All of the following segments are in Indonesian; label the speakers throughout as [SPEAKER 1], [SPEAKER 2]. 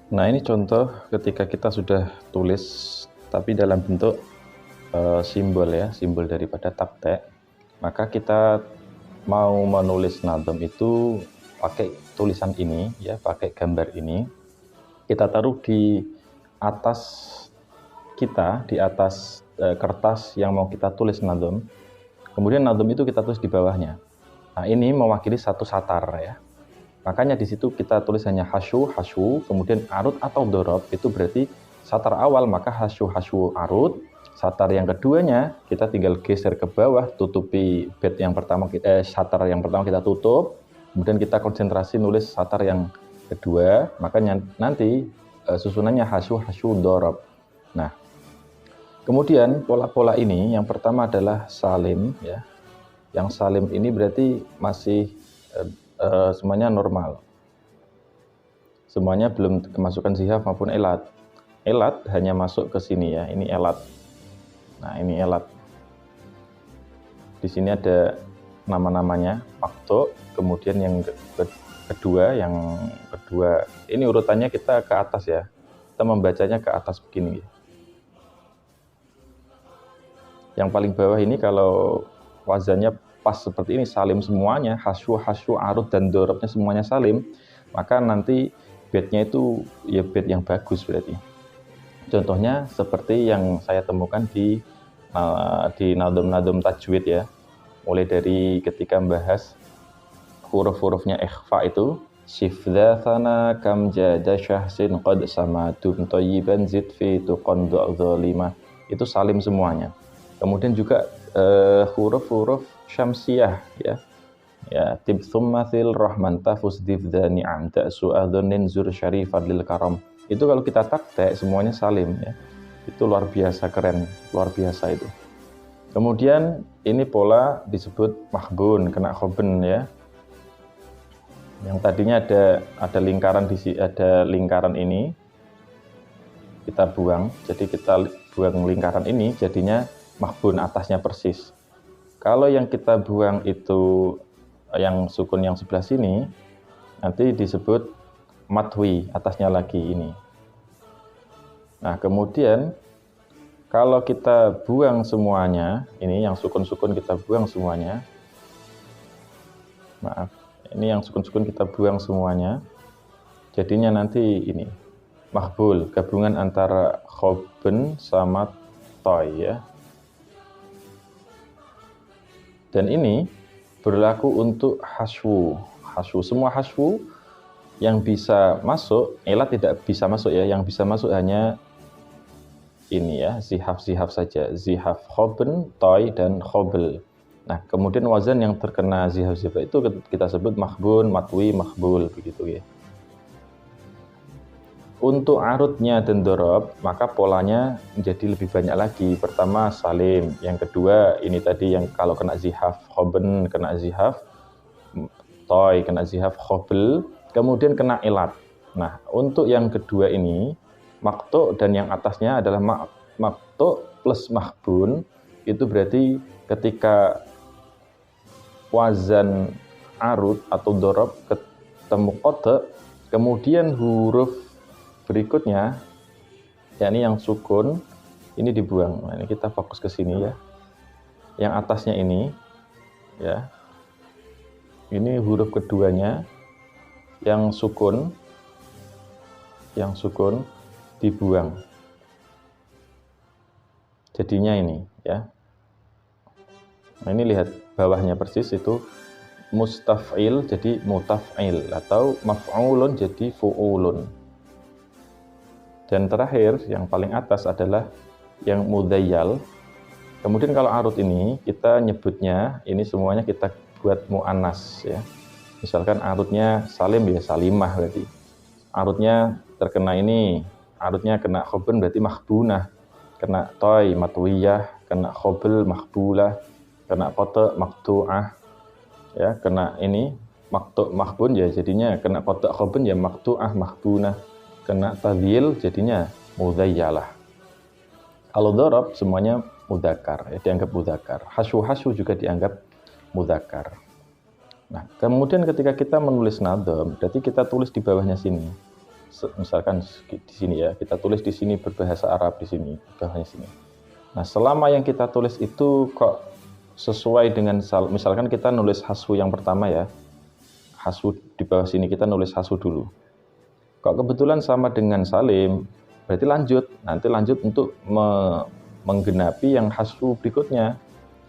[SPEAKER 1] Nah, ini contoh ketika kita sudah tulis tapi dalam bentuk simbol ya, simbol daripada takte. Maka kita mau menulis nadom itu pakai tulisan ini ya, pakai gambar ini. Kita taruh di atas di atas kertas yang mau kita tulis nadom. Kemudian nadom itu kita tulis di bawahnya. Nah, ini mewakili satu satar ya. Makanya di situ kita tulis hanya hasyu, hasyu, kemudian arut atau dorob, itu berarti satar awal, maka hasyu, hasyu, arut. Satar yang keduanya, kita tinggal geser ke bawah, tutupi bed yang pertama, satar yang pertama kita tutup, kemudian kita konsentrasi nulis satar yang kedua, makanya nanti susunannya hasyu, hasyu, dorob. Nah, kemudian pola-pola ini, yang pertama adalah salim, ya. Yang salim ini berarti masih semuanya normal. Semuanya belum kemasukan zihaf maupun elat. Elat hanya masuk ke sini ya, ini elat. Nah, ini elat. Di sini ada nama-namanya, makto, kemudian yang kedua, ini urutannya kita ke atas ya. Kita membacanya ke atas begini. Yang paling bawah ini kalau wazannya pas seperti ini, salim semuanya, hasyu, hasyu, arut, dan dorobnya semuanya salim, maka nanti bednya itu ya bed yang bagus berarti. Contohnya seperti yang saya temukan di nadom-nadom tajwid ya, mulai dari ketika membahas huruf-hurufnya ikhfa itu, shifdha thana kam jada syahsin qad samadum toyiban zid fi tuqan dhalima, itu salim semuanya. Kemudian juga huruf-huruf syamsiyah ya tib thummathil rahman tafus divdha ni'am ta'su adhonin zur syarifat lil karam, itu kalau kita taktek semuanya salim ya, itu luar biasa keren, luar biasa itu. Kemudian ini pola disebut mahbun, kena khoben ya, yang tadinya ada lingkaran ada lingkaran ini kita buang, jadi kita buang lingkaran ini, jadinya mahbun, atasnya persis. Kalau yang kita buang itu yang sukun yang sebelah sini, nanti disebut matwi, atasnya lagi ini. Nah, kemudian kalau kita buang semuanya, ini yang sukun-sukun kita buang semuanya. Maaf, ini yang sukun-sukun kita buang semuanya. Jadinya nanti ini mahbul, gabungan antara khoben sama toy ya. Dan ini berlaku untuk haswu. Semua haswu yang bisa masuk, elat tidak bisa masuk ya, yang bisa masuk hanya ini ya, zihaf saja. Zihaf khoben, toy, dan khobel. Nah, kemudian wazan yang terkena zihaf itu kita sebut mahbun, matwi, mahbul, begitu ya. Untuk arutnya dan dorob, maka polanya menjadi lebih banyak lagi. Pertama salim, yang kedua ini tadi yang kalau kena zihaf khoben, kena zihaf toy, kena zihaf khobel, kemudian kena elat. Nah, untuk yang kedua ini, makto dan yang atasnya adalah makto plus mahbun, itu berarti ketika wazan arut atau dorob ketemu kote, kemudian huruf berikutnya, yakni yang sukun, ini dibuang. Nah, ini kita fokus ke sini ya. Yang atasnya ini, ya, ini huruf keduanya, yang sukun dibuang. Jadinya ini, ya. Nah, ini lihat bawahnya persis itu mustaf'il jadi mutaf'il atau maf'ulun jadi fu'ulun. Dan terakhir, yang paling atas adalah yang mudayyal. Kemudian kalau arut ini, kita nyebutnya, ini semuanya kita buat mu'annas ya. Misalkan arutnya salim ya salimah berarti. Arutnya terkena ini, arutnya kena khoben berarti mahbunah. Kena toy, matwiyah, kena khobel, mahbulah, kena kote, maktu'ah. Ya, kena ini, mahbun ya jadinya, kena kote khoben ya maktu'ah, mahbunah. Kena tadhil jadinya mudayyalah. Kalau dorob semuanya mudzakkar, ya, dianggap mudzakkar. Hasyu juga dianggap mudzakkar. Nah, kemudian ketika kita menulis nadom, berarti kita tulis di bawahnya sini. misalkan di sini ya, kita tulis di sini berbahasa Arab di sini, bawahnya sini. Nah, selama yang kita tulis itu kok sesuai dengan misalkan kita nulis haswu yang pertama ya, haswu di bawah sini kita nulis haswu dulu. Kok kebetulan sama dengan salim, berarti lanjut. Nanti lanjut untuk menggenapi yang haswu berikutnya.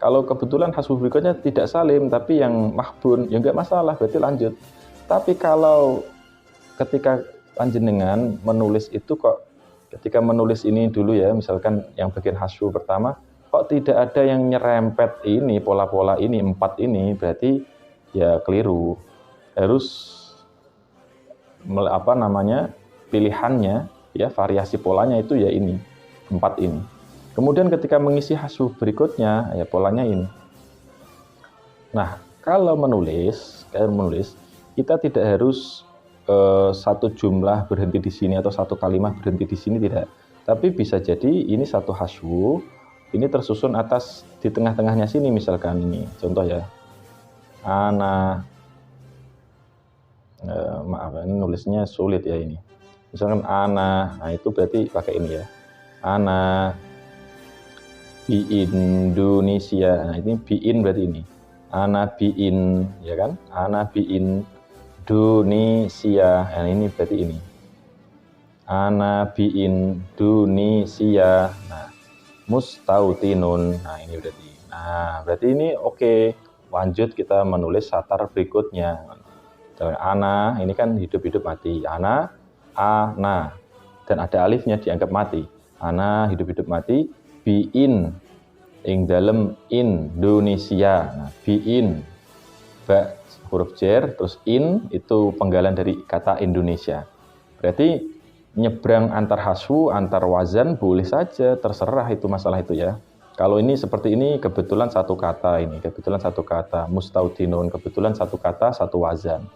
[SPEAKER 1] Kalau kebetulan haswu berikutnya tidak salim, tapi yang mahbun, ya enggak masalah, berarti lanjut. Tapi kalau ketika panjenengan menulis itu kok, ketika menulis ini dulu ya, misalkan yang bagian haswu pertama, kok tidak ada yang nyerempet ini, pola-pola ini, 4 ini, berarti ya keliru. Harus pilihannya ya, variasi polanya itu ya ini 4 ini. Kemudian ketika mengisi haswu berikutnya ya polanya ini. Nah, kalau menulis kita tidak harus satu jumlah berhenti di sini atau satu kalimat berhenti di sini, tidak. Tapi bisa jadi ini satu haswu, ini tersusun atas di tengah-tengahnya sini, misalkan ini contoh ya. Maaf, ini nulisnya sulit ya ini. Misalkan nah itu berarti pakai ini ya. Di Indonesia. Nah, ini biin berarti ini. Biin, ya kan? Biin Indonesia. Nah, ini berarti ini. Biin Indonesia. Nah, mustautinun. Nah, ini berarti. Nah, berarti ini oke. Lanjut kita menulis satar berikutnya. Ini kan hidup-hidup mati. Dan ada alifnya dianggap mati. Hidup-hidup mati. Biin ing dalem Indonesia. Nah, biin ba huruf jer terus in itu penggalan dari kata Indonesia. Berarti nyebrang antar haswu, antar wazan boleh saja, terserah itu masalah itu ya. Kalau ini seperti ini kebetulan satu kata, mustautinun kebetulan satu kata, satu wazan.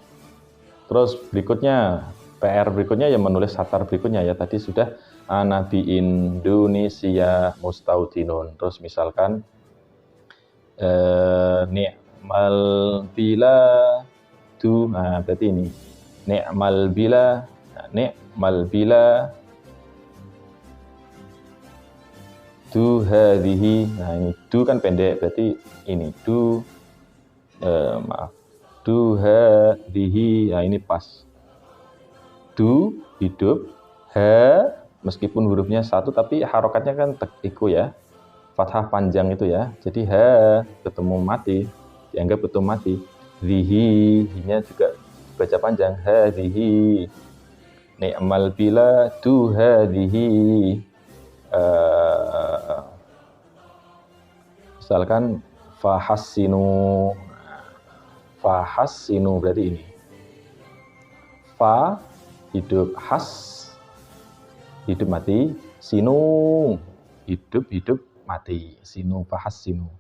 [SPEAKER 1] Terus berikutnya PR berikutnya yang menulis satar berikutnya ya, tadi sudah Nabi Indonesia mustautinun. Terus misalkan ni'mal biladu, nah berarti ini ni'mal bila du hadhihi. Nah ini du kan pendek, berarti ini du hadhihi. Nah ini pas. Du hidup, meskipun hurufnya satu tapi harokatnya kan iku ya, fathah panjang itu ya, jadi ketemu mati, dianggap ketemu mati. Hinya juga baca panjang, hadhihi ni'mal biladu hadhihi. Misalkan fahassinu berarti ini fa hidup, has hidup mati, sinu hidup mati, sinu fahassinu.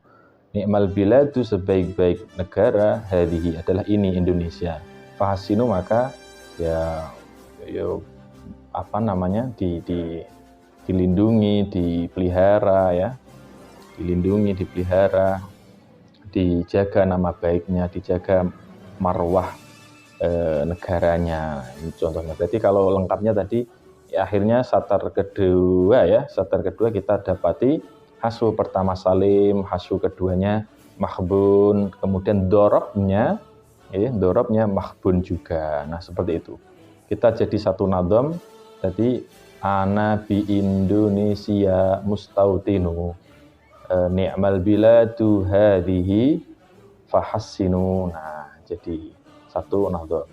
[SPEAKER 1] Ni'mal biladu sebaik-baik negara, hadhihi adalah ini Indonesia. Fahassinu maka ya dilindungi, dipelihara ya. Dilindungi, dipelihara, dijaga nama baiknya, dijaga marwah negaranya. Ini contohnya. Berarti kalau lengkapnya tadi ya, akhirnya satar kedua kita dapati haswu pertama salim, haswu keduanya mahbun, kemudian dorobnya mahbun juga. Nah seperti itu. Kita jadi satu nadham. Tadi bi Indonesia mustautinu, ni'mal biladu hadhihi fahassinu. Nah jadi satu nadham.